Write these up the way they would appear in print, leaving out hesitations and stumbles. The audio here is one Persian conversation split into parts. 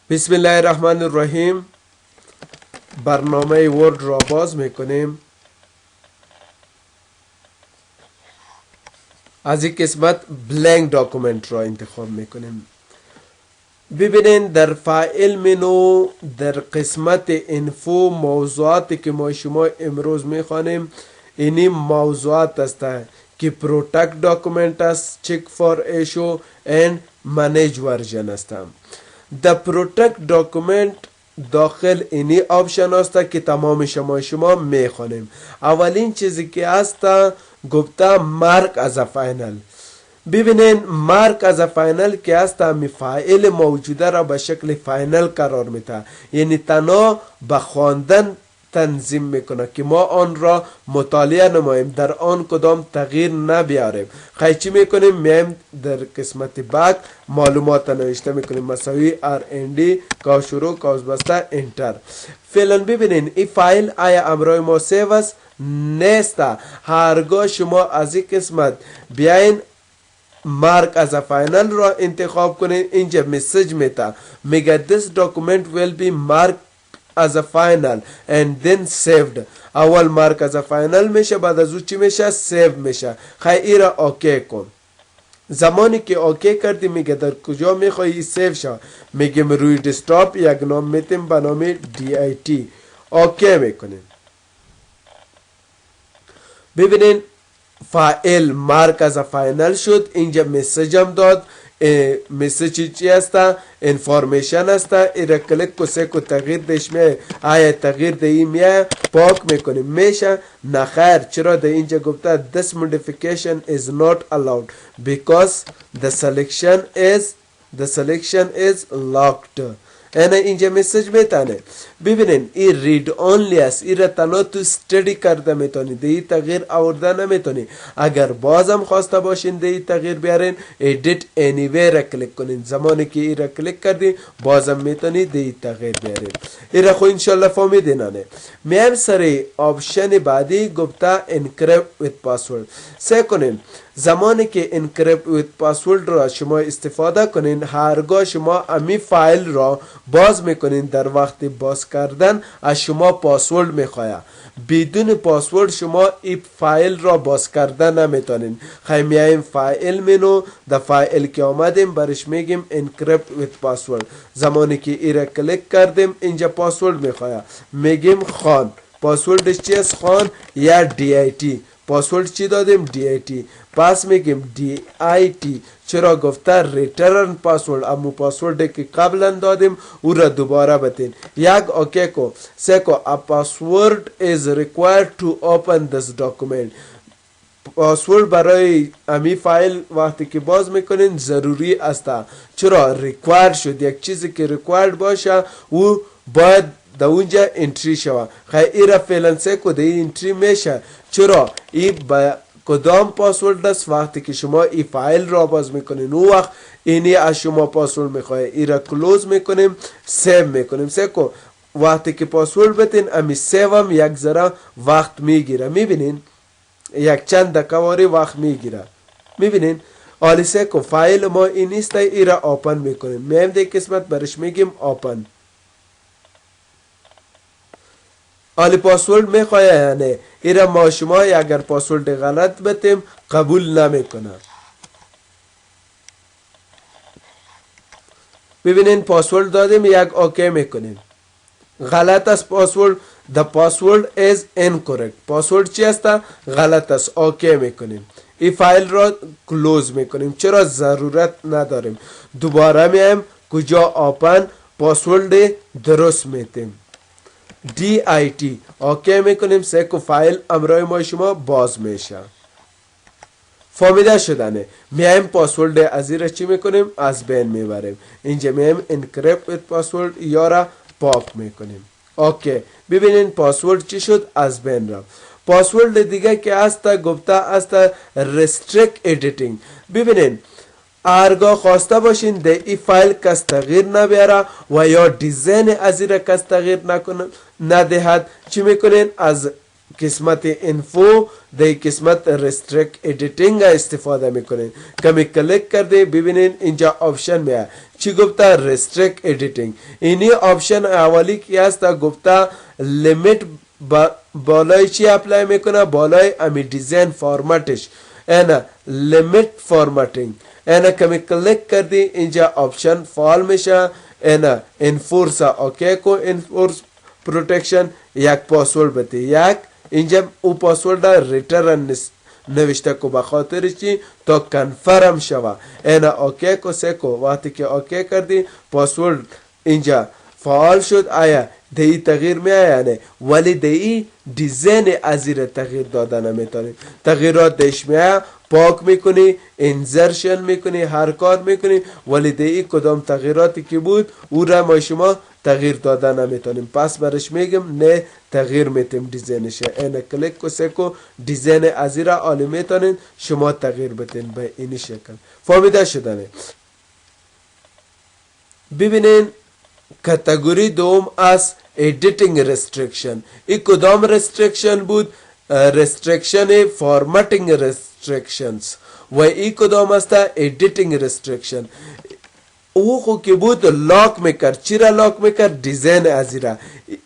بسم الله الرحمن الرحیم. برنامه ورد را باز میکنیم. از این قسمت بلنک داکومنت را انتخاب میکنیم. ببینید در فایل منو در قسمت انفو موضوعاتی که ما شما امروز میخوانیم اینی موضوعات است که پروتکت داکومنت است، چک فور ایشو اند منیج ورژن است. در پروتکت داکومنت داخل اینی آپشن است که تمام شما میخوانیم. اولین چیزی که هست گفته مارک از فاینل. ببینین مارک از فاینل که هست می فایل موجوده را به شکل فاینل قرار میده، یعنی تنها به خواندن تنظیم میکنه که ما آن را مطالعه نماییم، در آن کدام تغییر نبیاریم. خیلی چی میکنیم؟ میایم در قسمت بک معلومات نوشته میکنیم مساوی R&D کاش شروع کاش بسته انتر. فعلا ببینین این فایل آیا امروی ما سیو است؟ نیست. هرگاه شما از این قسمت بیاین مارک از فاینل را انتخاب کنین، اینجا مسیج میده میگه this document will be marked as a final and then saved. اول مارک از فاینل میشه، بعد از او چی میشه؟ سیو میشه. خیلی را اوکی کن. زمانی که اوکی کردی میگه در کجا میخوایی سیو شد، میگیم روی دسکتاپ یک نام میتیم به نام DIT. اوکی میکنیم. ببینین فایل مارک از فاینل شد. اینجا مسیج هم داد. مسیج چی هستا؟ انفارمیشن هستا. ایره کلیک کسی کو تغییر دش میه، آیا تغییر ده میه پاک میکنیم میشه؟ نخیر. چرا ده اینجا گفته this modification is not allowed because the selection is locked. اینا اینجا مسیج میتانه. ببینین این رید اونلی است. این را تنها تو استدی کرده میتونی، دی تغییر آورده نمیتونی. اگر بازم خواسته باشین دی تغییر بیارین edit anywhere را کلیک کنین. زمانی که این را کلیک کردین بازم میتونی دی تغییر بیارین. این را خو انشالله فهمیدین. میایم سر آپشن بعدی گفته encrypt with password. سه کنین. زمانی که encrypt with password را شما استفاده کنین، هرگاه شما امی فایل را باز میکنین در وقت باز کردن از شما پاسورد میخواه. بدون پاسورد شما این فایل را باز کردن نمیتونین. خیلی میایم فایل منو، در فایل که آمدیم برش میگیم encrypt with password. زمانی که این را کلیک کردیم اینجا پاسورد میخواه، میگیم خان. پاسوردش چی است؟ خان یا DIT. پاسورد چی دادیم؟ DIT. پس میگیم DIT. چرا گفته ریترن پاسورد؟ امو پاسورد که قبلا دادیم او را دوباره بتین. یک اوکی کو. سه کو a password is required to open this document. پاسورد برای امی فایل وقتی که باز میکنین ضروری است. چرا؟ ریکوایر شد. یک چیزی که ریکوایر باشه او باید در اونجا انتری شود. خیلی را فعلا سه کو دی انتری میشه. چرا؟ این با کدام پاسورد است؟ وقتی که شما این فایل را باز میکنین اون وقت اینی از شما پاسورد میخواه. این را کلوز میکنیم، سیو میکنیم. سه کو وقتی که پاسورد بتین امی سیو هم یک ذره وقت میگیره. میبینین یک چند دقیقه وقت میگیره. میبینین آلی سه کو فایل ما این نیست. این را اوپن میکنیم. میم دی قسمت برش میگیم اوپن. آلی پاسورد میخواه یا نه؟ ایره ما شما اگر پاسورد غلط بتیم قبول نمیکنه. ببینین پاسورد دادیم، یک اوکی میکنیم. غلط است پاسورد. the password is incorrect. پاسورد چی است؟ غلط است. اوکی میکنیم. این فایل را کلوز میکنیم. چرا؟ ضرورت نداریم. دوباره میایم کجا اوپن پاسورد درست میتیم. DIT اوکی میکنیم. سه کو فایل امروی ما شما باز میشه. فهمیده شدنه. میایم پاسورد از این را چی میکنیم؟ از بین میبریم. اینجا میایم encrypt with password یا را پاک میکنیم. اوکی. ببینین پاسورد چی شد؟ از بین رفت. پاسورد دیگه که هست گفته است restrict editing. ببینین هرگاه خواسته باشین ده ای فایل کس تغییر نبیاره و یا دیزاین از این کس تغییر ندهد چی میکنین؟ از قسمت اینفو در قسمت رستریکت ادیتینگ استفاده میکنین. کمی کلیک کرده ببینین اینجا آپشن میاد چی گفته؟ رستریکت ادیتینگ. اینی آپشن اولی که هست گفته لیمیت بالای چی اپلای میکنه؟ بالای امی دیزاین فارمتش اینا لیمیت فارمتینگ. اینا کمی کلیک کردی اینجا آپشن فعال میشه. اینا انفورس اوکی کو انفورس پروتکشن یک پاسورد بده یک اینجا او پاسورد ریترن نوشته کو بخاطر چی تا کنفرم شوه. اینا اوکی کو سکو وقتی که اوکی کردی پاسورد اینجا فعال شد. آیا دی تغییر می آیا؟ ولی دی دیزاین ازیر تغییر داده نمیتونی. تغییرات دیش می آیا پاک میکنی انزرشن میکنی هر کار میکنی ولی دی کدام تغییراتی که بود او را ما شما تغییر داده نمیتونیم. پس برش میگم نه تغییر میتیم دیزاینش. اینا کلیک کو سکو دیزاین ازیر آلی میتونین شما تغییر بتین به این شکل. فهمیده شدنه؟ ببینین کاتگوری دوم از editing restriction. این کدام restriction بود؟ restriction formatting restrictions. و این کدام است؟ editing restriction. او خو که بود لاک میکرد. چرا لاک میکرد؟ دیزاین ازیرا.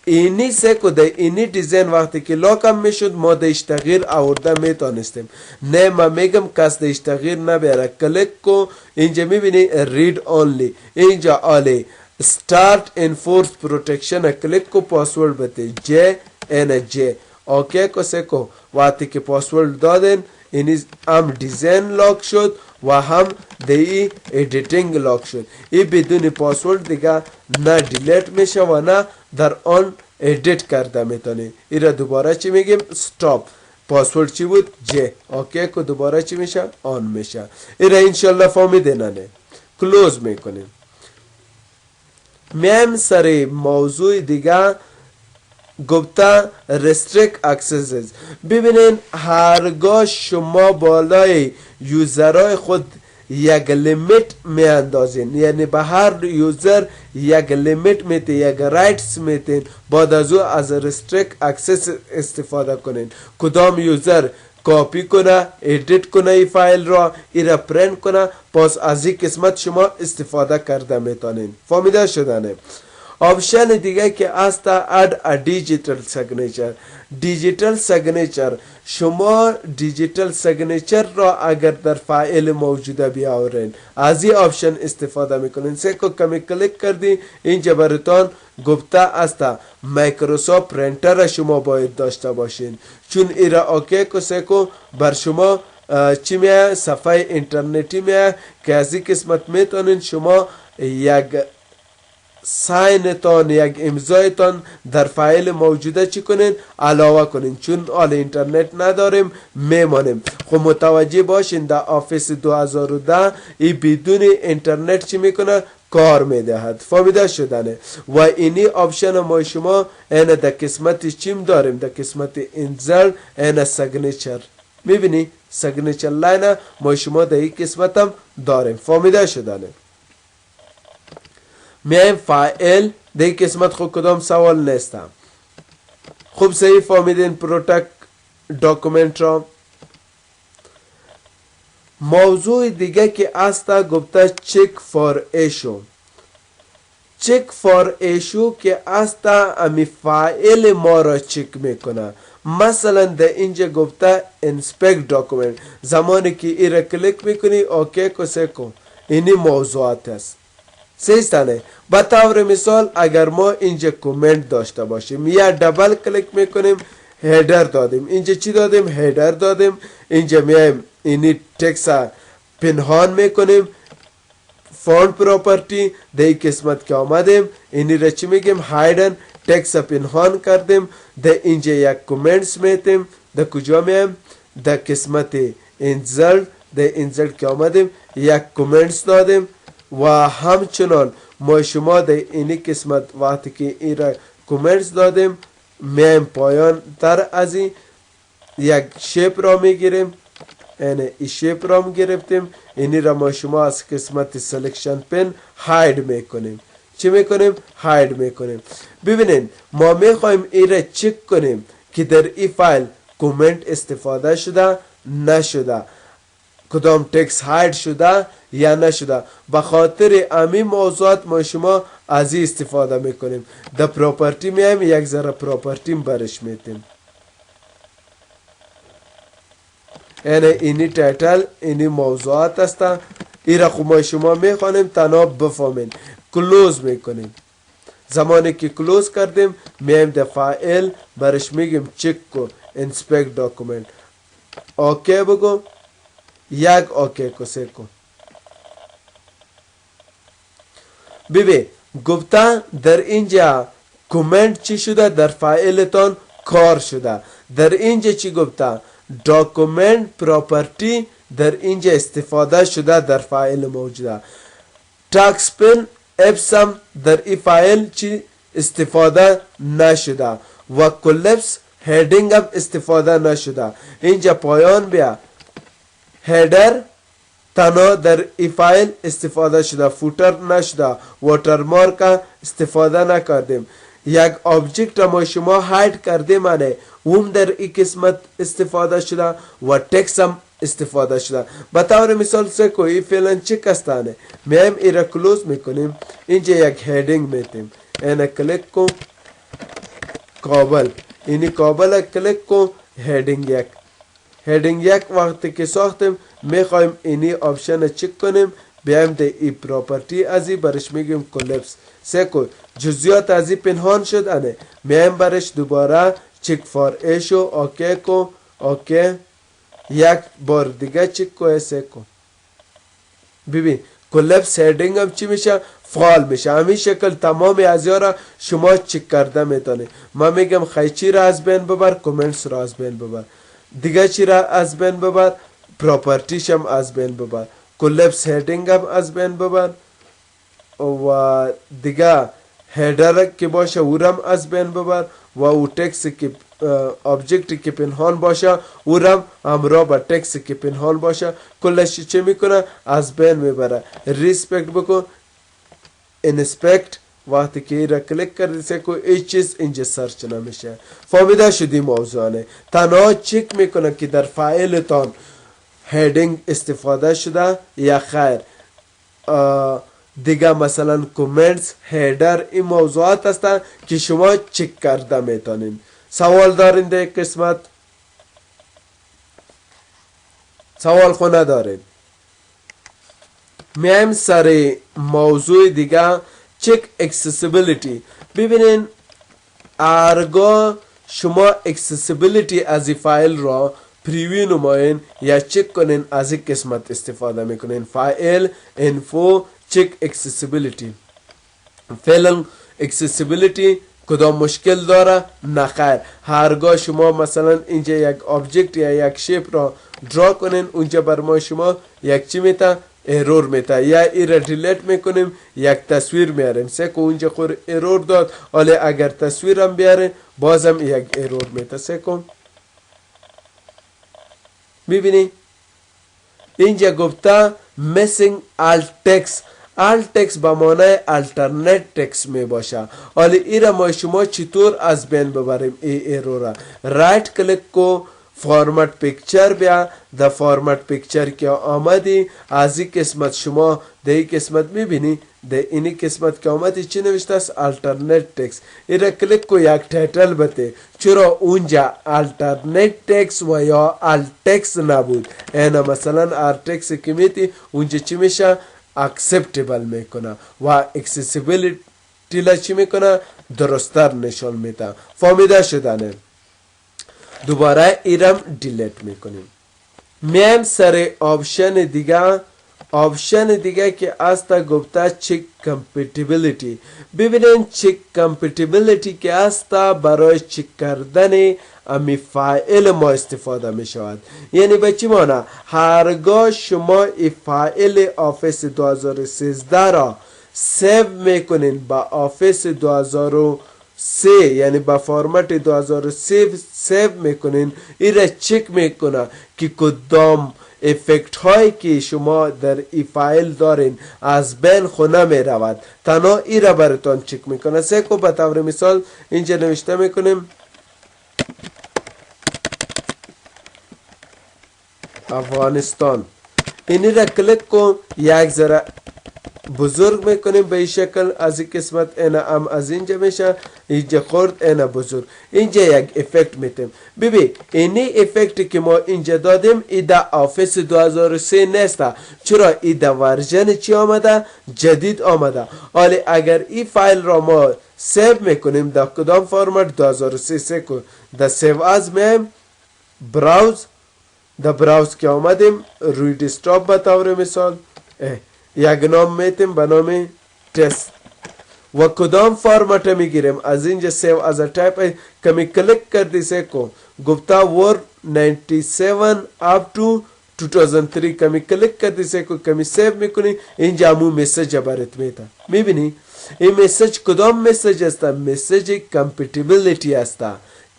اینی سه کده اینی دیزاین وقتی که لاک هم میشد ما دیش تغییر آورده میتونستیم. نه ما میگم کس دیش تغییر نبیاره. کلیک کو اینجا میبینی read only. اینجا آلی start enforce protection کلیک کو پاسورد بده جه این جه اوکی کو سکو وقتی که پاسورد دادن این هم دیزاین لاک شد و هم دی ایدیتینگ لاک شد. این بدون پاسورد دیگه نه دیلیت میشه و نه در آن ایدیت کرده میتونی. این را دوباره چی میگیم؟ stop. پاسورد چی بود؟ جه اوکی کو دوباره چی میشه؟ آن میشه. این را انشالله فهمیدین نه؟ کلوز میکنیم. میم سر موضوع دیگه گفته restrict accesses. ببینین هرگاه شما بالای یوزرهای خود یک لیمیت می اندازین یعنی به هر یوزر یک لیمیت میتین یک رایتس میتین بعد از او از restrict access استفاده کنین. کدام یوزر کپی کنه ایدیت کنه ای فایل را ایرا پرینت کنه پس از این قسمت شما استفاده کرده میتونین. فهمیده شدنه؟ آپشن دیگه که است add a digital signature. دیجیتال سیگنچر شما دیجیتال سیگنچر را اگر در فایل موجوده بیاورین از این آپشن استفاده میکنین. سیکو کمی کلیک کردی اینجا براتون گفته است مایکروسافت پرینتر شما باید داشته باشین چون ایرا اوکی کو سیکو بر شما چی میه صفحه اینترنتی میه که از این قسمت میتونین شما یک ساینتان یک امضایتان در فایل موجوده چی کنین علاوه کنین چون آل اینترنت نداریم میمانیم. خب متوجه باشین در آفیس 2010 ای بدون اینترنت چی میکنه کار میدهد. فهمیده شدنه؟ و اینی آپشن ما شما این در قسمت چیم داریم در قسمت انزل این سیگنچر میبینی سیگنچر لاین ما شما در این قسمت هم داریم. فهمیده شدنه؟ میایم فایل در این قسمت خود کدام سوال نیستم. خوب صحیح فهمیدین پروتکت داکومنت را. موضوع دیگه که استا گفته چک فار ایشو. چک فار ایشو که استا امی فایل ما را چک میکنه. مثلا در اینجا گفته انسپکت داکومنت زمانی که ای را کلیک میکنی اوکی کو سکو اینی موضوعات است. سیستانه به طور مثال اگر ما اینجا کومنت داشته باشیم یا دبل کلیک میکنیم هیدر دادیم اینجا چی دادیم هیدر دادیم اینجا میایم اینی تکس پنهان میکنیم فونت پراپرتی در قسمت که آمدیم اینی را چی میگیم هایدن تکس پنهان کردیم در اینجا یک کومنتس میتیم در کجا میایم در قسمت انزلت در انزلت که آمدیم یک کومنتس دادیم و همچنان ما شما در اینی قسمت وقتی که این را کومنتس دادیم میایم پایان تر از این یک شیپ را میگیریم این شیپ را گرفتیم اینی را ما شما از قسمت سلکشن پن هاید میکنیم. چی میکنیم؟ هاید میکنیم. ببینین ما میخوایم این را چک کنیم که در این فایل کامنت استفاده شده نشده، کدام تکس هاید شده یا نشده. به خاطر همین موضوعات ما شما از این استفاده میکنیم. در پراپرتی میایم یک ذره پراپرتی برش میتیم. یعنی اینی تایتل اینی موضوعات است. این را خب ما شما میخوانیم تنها بفهمین. کلوز میکنیم. زمانی که کلوز کردیم میایم در فایل برش میگیم چک کو انسپکت داکومنت. اوکی بگو، یک اوکی کو سکو. ببین گفته در اینجا کامنت چی شده؟ در فایلتان کار شده. در اینجا چی گفته؟ داکومنت پراپرتی در اینجا استفاده شده در فایل موجوده. تاکس پن اپسم در این فایل چی استفاده نشده و کلپس هیدینگ هم استفاده نشده. اینجا پایان بیا هیدر تنها در این فایل استفاده شده، فوتر نشده، واترمارک استفاده نکردیم. یک آبجکت ما شما هاید کردیم انه اون در این قسمت استفاده شده و تکس هم استفاده شده. به طور مثال سکو این فعلا چک استانه میایم ایرا کلوز میکنیم. اینجا یک هیدینگ میتیم، اینه کلیک کن کابل، اینی کابل کلیک کن هیدینگ یک. هیدینگ یک وقتی که ساختیم میخوایم اینی آپشن چک کنیم، بیایم ده ای پراپرتی ازی برش میگیم کلپس. سکو جزئیات ازی پنهان شد انه میایم برش دوباره چک فار ایشو اوکی کو اوکی. یک بار دیگه چک کو سکو. ببین کلپس هیدینگ هم چی میشه؟ فعال میشه. همین شکل تمام ازیا را شما چک کرده میتونی. من میگم خیچی را از بین ببر، کامنتس را از بین ببر، دیگه چی را از بین ببر، پراپرتیش هم از بین ببر، کلپس هیدینگ هم از بین ببر و دیگه هیدر که باشه اورم از بین ببر و او تکس که آبجکتی که پنهان باشه اورم همراه با تکس که پنهان باشه کلش چه میکنه؟ از بین میبره. ریسپکت بکن انسپکت. وقتی که را کلیک کردی سکو هیچ چیز اینجا سرچ نمیشه. فهمیده شدی موضوعانه؟ تنها چک میکنه که در فایلتان هیدینگ استفاده شده یا خیر. دیگه مثلا کامنتس هیدر این موضوعات هستن که شما چک کرده میتونین. سوال دارین در یک قسمت؟ سوال خو ندارین؟ میایم سر موضوع دیگه چک اکسسیبیلیتی. ببینین ارگاه شما اکسسیبیلیتی از این فایل را پریوی نماین یا چک کنین از این قسمت استفاده میکنین. فایل انفو چک اکسسیبیلیتی. فعلا اکسسیبیلیتی کدام مشکل داره؟ نخیر. هرگاه شما مثلا اینجا یک آبجکت یا یک شیپ را درا کنین اونجا بر ما شما یک چی میتا؟ ایرور میتا. یا ای را دیلیت میکنیم یک تصویر میاریم. سکو اونجا خور ایرور داد، ولی اگر تصویرم بیارین بازم یک ایرور میتا. سکو ببینی اینجا گفته missing alt text. alt text با معنای alternate text می باشه. ولی ایرا ما شما چطور از بین ببریم ای ایرور؟ رایت کلیک کو فارمت پیکچر بیا. در فارمت پیکچر که آمدی از این قسمت شما در این قسمت میبینی در اینی قسمت که آمدی چی نوشته است؟ alternate text. ایرا کلیک کو یک تایتل بده. چرا اونجا alternate text و یا alt text نبود؟ اینا مثلا alt text که میتی اونجا چی میشه؟ acceptable میکنه و accessibility لا چی میکنه؟ درستر نشان میده. فهمیده شدنه؟ دوباره ایرم دیلیت میکنیم. میایم سر آپشن دیگه. آپشن دیگه که است گفته چک کمپیتیبیلیتی. ببینین چک کمپیتیبیلیتی که است برای چک کردن امی فایل ما استفاده می شود. یعنی به چی معنی؟ هرگاه شما ای فایل آفیس 2013 را سیو میکنین با آفیس 2003 یعنی با فرمت 2003 سیو میکنین، این را چک میکنه که کدام افکت هایی که شما در ای فایل دارین از بین خونه می رود. تنها ای را براتون چک میکنه. سکو به طور مثال اینجا نوشته میکنیم افغانستان. اینی را کلیک کن، یک ذره بزرگ میکنیم به این شکل. از این قسمت اینا هم از اینجا میشه، اینجا خورد اینا بزرگ. اینجا یک افکت میتیم. ببین اینی افکتی که ما اینجا دادیم ایده آفیس 2003 نیست، چرا ایده ورژن چی آمده؟ جدید آمده. حالا اگر این فایل را ما سیو میکنیم در کدام فرمت؟ 2003 کو در سیو از میم براوز، در براوز که آمدیم روی دسکتاپ به طور مثال یک نام میتیم به نام تست و کدام فرمت میگیریم از اینجا سیو از تایپ کمی کلیک کردی سے کو گفتا ورد 97 up to 2003 کمی کلیک کردی سے کو کمی سیو میکنی اینجا همون مسیج برات میده. میبینی این مسیج کدام مسیج است؟ مسیج کامپیتیبیلیتی است.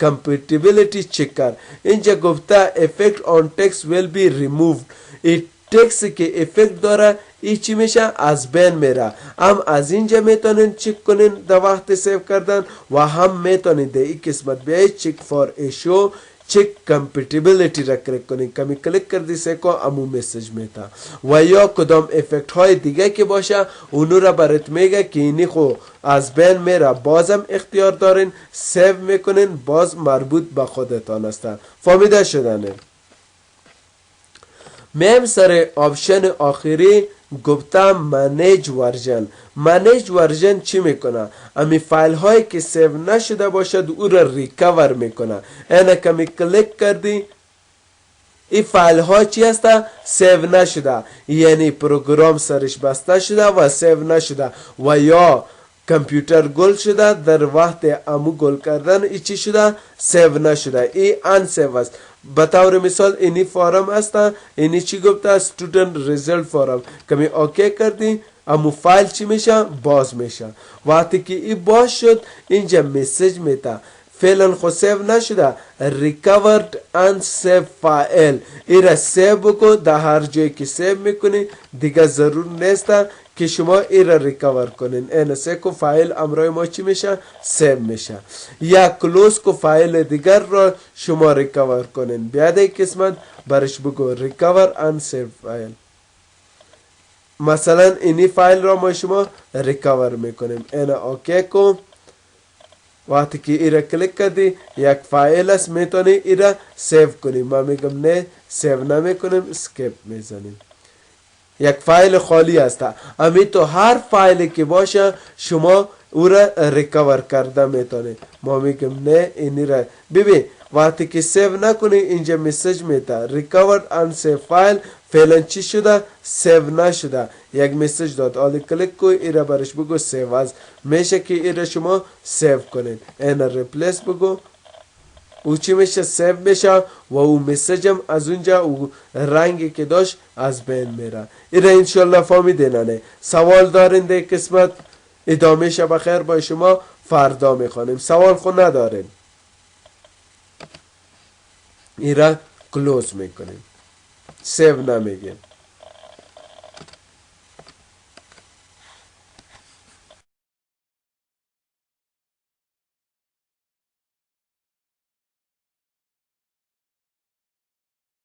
compatibility checker. اینجا گفته effect on text will be removed. این تکست که افکت داره این چی میشه؟ از بین میره. هم از اینجا میتونین چک کنین در وقت سیو کردن و هم میتونین در این قسمت بیایید چک فار ایشو چک کامپیتیبیلیتی را کلیک کنین. کمی کلیک کردی سه کو امو مسیج میتا و یا کدام افکت های دیگه که باشه اونو را برات میگه که اینی خو از بین میره. بازم اختیار دارین سیو میکنین، باز مربوط به خودتان هستن. فهمیده شدنه؟ میم سر آپشن آخری گفته منیج ورژن. منیج ورژن چی میکنه؟ امی فایل هایی که سیو نشده باشد او را ریکور میکنه. اینا کمی کلیک کردی این فایل ها چی هسته؟ سیو نشده، یعنی پروگرام سرش بسته شده و سیو نشده و یا کامپیوتر گل شده در وقت امو گل کردن ای چی شده؟ سیو نشده. ای ان سیو است. به طور مثال اینی فارم است، اینی چی گفته؟ استودنت ریزلت فارم. کمی اوکی کردی امو فایل چی میشه؟ باز میشه. وقتی که ای باز شد اینجا مسیج میده فعلا خود سیو نشده recovered unsaved file. ای را سیو بکن در هر جایی که سیو میکنی دیگه ضرور نیست که شما ای را ریکاور کنین. این سه کو فایل امرای ما چی میشه؟ سیو میشه. یا کلوز کو فایل دیگر را شما ریکاور کنین. بیاد این قسمت برش بگو ریکاور unsaved فایل. مثلا اینی فایل را ما شما ریکاور میکنیم. این اوکی کو. وقتی که ای را کلیک کردی یک فایل است میتونی ای را سیو کنیم. ما میگم نه سیو نمیکنیم، اسکیپ میزنیم. یک فایل خالی است. امی تو هر فایلی که باشه شما او را ریکاور کرده میتونی. ما میگم نه اینی را ببین وقتی که سیو نکنی اینجا مسیج میده recovered unsaved file. فعلا چی شده؟ سیو نشده. یک مسیج داد. حالا کلیک کو ای را برش بگو سیو از میشه که ای را شما سیو کنین. اینا ریپلیس بگو او چی میشه؟ سیو میشه و او مسیجم از اونجا او رنگی که داشت از بین میره. این را انشالله فهمیدین. سوال دارین در قسمت؟ ادامه شب خیر با شما فردا میخوانیم. سوال خود ندارین این را کلوز میکنیم، سیو نمیگیم.